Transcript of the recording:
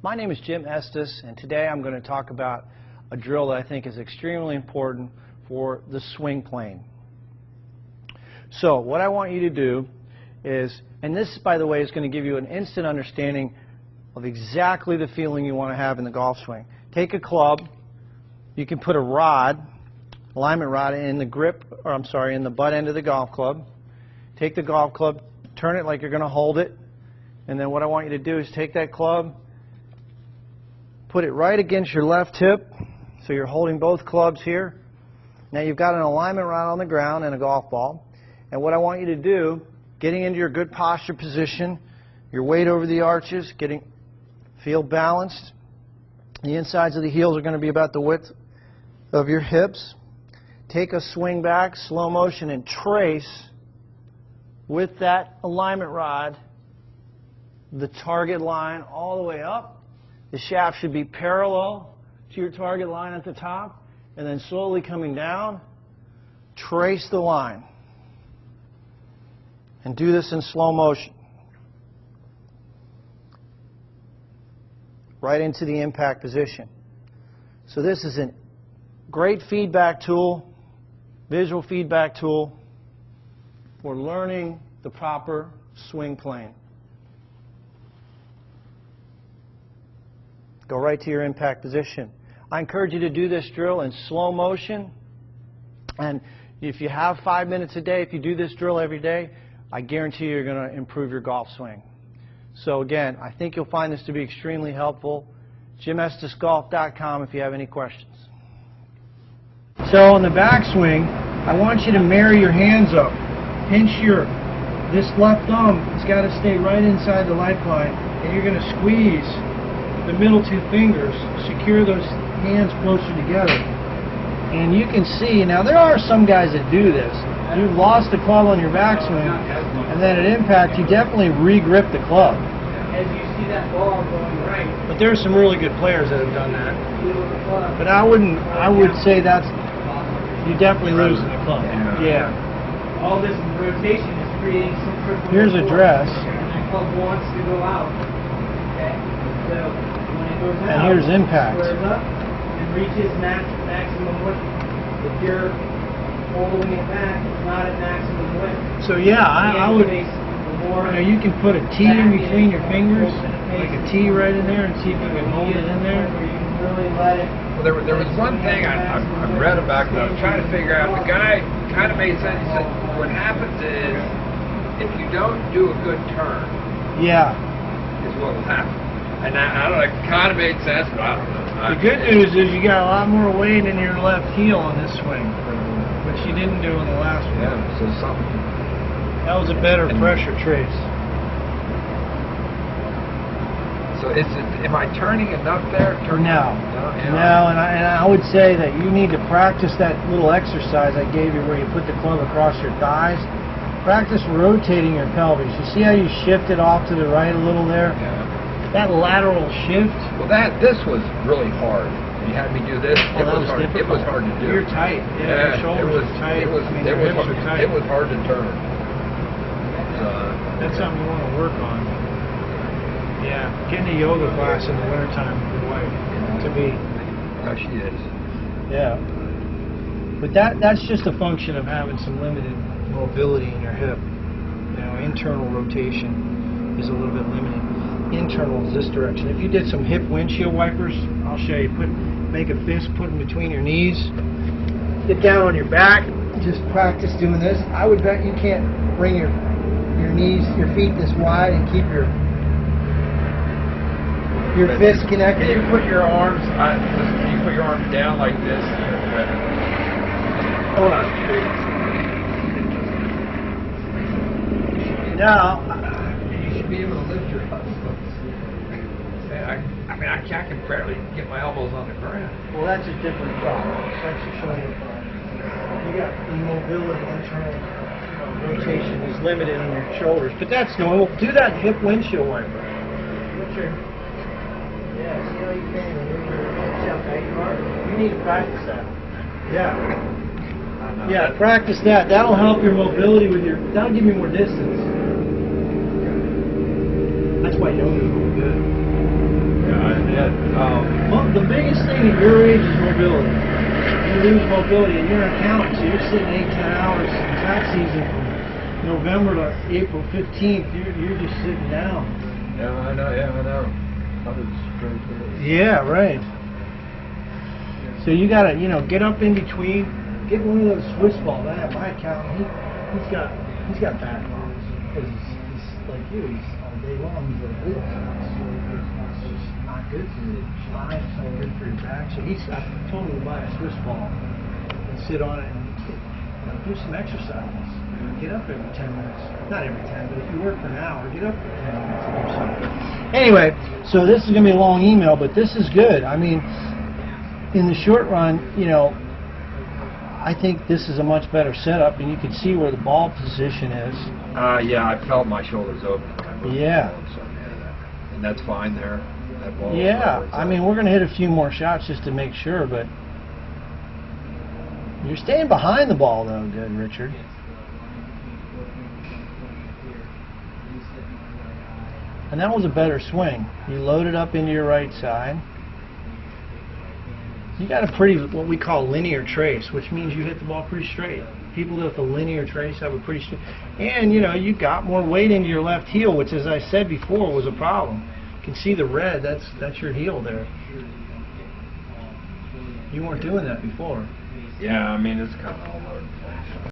My name is Jim Estes, and today I'm going to talk about a drill that I think is extremely important for the swing plane. So what I want you to do is, and this, by the way, is going to give you an instant understanding of exactly the feeling you want to have in the golf swing. Take a club. You can put a rod, alignment rod, in the grip, or I'm sorry, in the butt end of the golf club. Take the golf club, turn it like you're going to hold it, and then what I want you to do is take that club, put it right against your left hip, so you're holding both clubs here. Now you've got an alignment rod on the ground and a golf ball, and what I want you to do, getting into your good posture position, your weight over the arches, feel balanced. The insides of the heels are going to be about the width of your hips. Take a swing back, slow motion, and trace with that alignment rod the target line all the way up. The shaft should be parallel to your target line at the top, and then slowly coming down, trace the line. And do this in slow motion. Right into the impact position. So this is a great feedback tool, visual feedback tool for learning the proper swing plane. Go right to your impact position. I encourage you to do this drill in slow motion, and if you have 5 minutes a day, if you do this drill every day, I guarantee you're going to improve your golf swing. So again, I think you'll find this to be extremely helpful. JimEstesGolf.com if you have any questions. So on the backswing, I want you to marry your hands up. Pinch this left thumb has got to stay right inside the lifeline, and you're going to squeeze the middle two fingers, secure those hands closer together. And you can see, now there are some guys that do this. You've lost the club on your backswing, and then at impact you definitely re-grip the club. As you see that ball going right. But there's some really good players that have done that. But I would say that's, you definitely losing the club. Yeah. All this rotation is creating centrifugal force. Here's a dress. And that club wants to go out. Okay? So when it goes out, and here's impact. It squares up and reaches maximum width. If you're holding it back, it's not at maximum width. So yeah, I would, you can put a T in between your fingers, like a T right in there, and see if you can hold it in there. Where you can really let it. Well, there was one thing I read about that I was trying to figure out. The guy kind of made sense. He said, what happens is, if you don't do a good turn, yeah, is what will happen. And I don't know, it kind of made sense, but I don't know. The good news is you got a lot more weight in your left heel on this swing, which you didn't do in the last one. Yeah, so something. That was a better pressure trace. So am I turning enough there? No, and I would say that you need to practice that little exercise I gave you where you put the club across your thighs. Practice rotating your pelvis. You see how you shift it off to the right a little there? Yeah. That lateral shift. Well, this was really hard. You had me do this. Oh, it was hard. difficult. It was hard to do. You're tight. Yeah, your shoulders are tight. Your hips are tight. It was hard to turn. So, that's something you want to work on. Yeah, getting a yoga class in the wintertime with your wife, to me. Oh, she is. Yeah. But that's just a function of having some limited mobility in your hip. You know, internal rotation is a little bit limited. Internal is this direction. If you did some hip windshield wipers, I'll show you. Make a fist, put them between your knees. Get down on your back. Just practice doing this. I would bet you can't bring your feet this wide and keep your fists connected. Can you put your arms? Can you put your arms down like this? Hold on. Now, you should be able to lift your hips. I can barely get my elbows on the ground. well, that's a different problem. That's a shoulder problem. You got the mobility, internal rotation is limited on your shoulders, but that's normal. Do that hip windshield wiper. Yeah, see how you can move your hips how tight you are? You need to practice that. Yeah. Yeah, practice that. That'll help your mobility that'll give you more distance. That's why yoga is really good. Yeah, Well, the biggest thing at your age is mobility. You lose mobility, and you're an accountant, so you're sitting 8-10 hours in tax season from November to April 15th. You're just sitting down. Yeah, I know. Yeah, right. So you gotta, get up in between. Get one of those Swiss balls. I have my accountant. He's got back problems because he's like you. He's all day long. He's like this. It's just not good for your spine. It's not good for your back. So I told him to buy a Swiss ball and sit on it and do some exercises. Get up every 10 minutes. Not every 10, but if you work for an hour, get up for 10 minutes and do something. Anyway, so this is going to be a long email, but this is good. I mean, in the short run, I think this is a much better setup, and you can see where the ball position is. Yeah, I felt my shoulders open. Yeah. And that's fine there. That ball. Yeah, I mean, we're going to hit a few more shots just to make sure, but you're staying behind the ball, though, good, Richard. And that was a better swing. You loaded up into your right side. You got a pretty, what we call linear trace, which means you hit the ball pretty straight. People with a linear trace have a pretty straight. And, you got more weight into your left heel, which, as I said before, was a problem. You can see the red, that's your heel there. You weren't doing that before. Yeah, I mean, it's kind of all over the place.